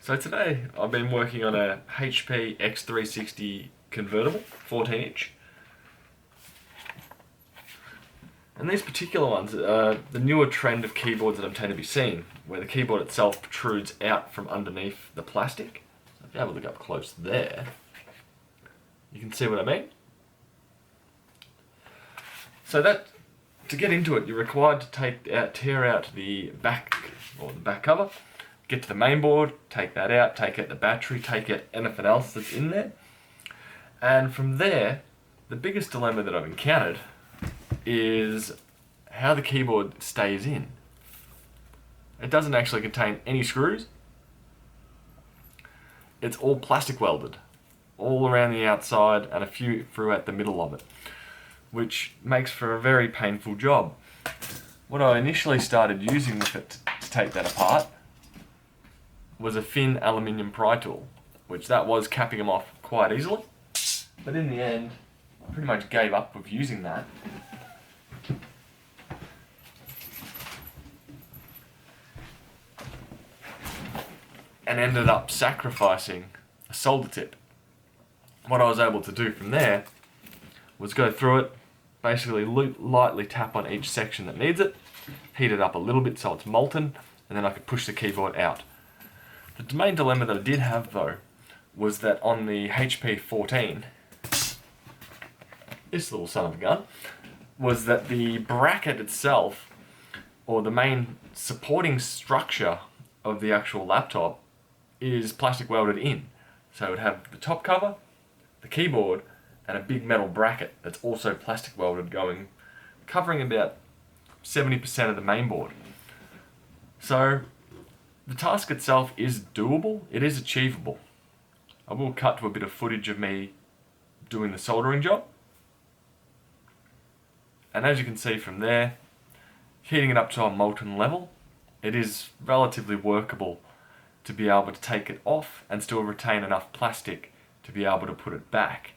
So today I've been working on a HP x360 convertible, 14-inch. And these particular ones are the newer trend of keyboards that I'm tend to be seeing, where the keyboard itself protrudes out from underneath the plastic. So if you have a look up close there, you can see what I mean. So that, to get into it, you're required to tear out the back cover, get to the main board, take that out, take out the battery, take out anything else that's in there. And from there, the biggest dilemma that I've encountered is how the keyboard stays in. It doesn't actually contain any screws. It's all plastic welded, all around the outside and a few throughout the middle of it, which makes for a very painful job. What I initially started using with it to take that apart was a thin aluminium pry tool, which that was capping them off quite easily. But in the end, I pretty much gave up with using that. And ended up sacrificing a solder tip. What I was able to do from there was go through it, basically lightly tap on each section that needs it, heat it up a little bit so it's molten, and then I could push the keyboard out. The main dilemma that I did have though was that on the HP 14, this little son of a gun, was that the bracket itself, or the main supporting structure of the actual laptop, is plastic welded in. So it would have the top cover, the keyboard, and a big metal bracket that's also plastic welded covering about 70% of the main board. So the task itself is doable, it is achievable. I will cut to a bit of footage of me doing the soldering job. And as you can see from there, heating it up to a molten level, it is relatively workable to be able to take it off and still retain enough plastic to be able to put it back.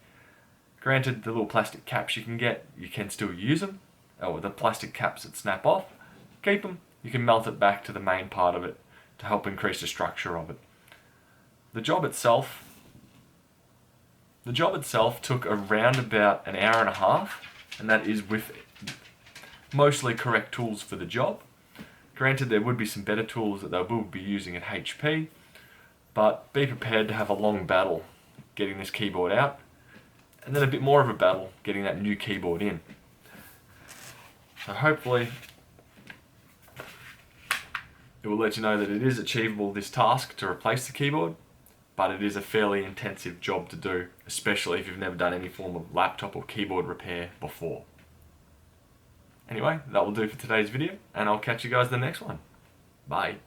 Granted, the little plastic caps you can get, you can still use them, or the plastic caps that snap off, keep them, you can melt it back to the main part of it to help increase the structure of it. The job itself took around about an hour and a half, and that is with mostly correct tools for the job. Granted, there would be some better tools that they will be using at HP, but be prepared to have a long battle getting this keyboard out, and then a bit more of a battle getting that new keyboard in. So hopefully it will let you know that it is achievable, this task to replace the keyboard, but it is a fairly intensive job to do, especially if you've never done any form of laptop or keyboard repair before. Anyway, that will do for today's video, and I'll catch you guys in the next one. Bye.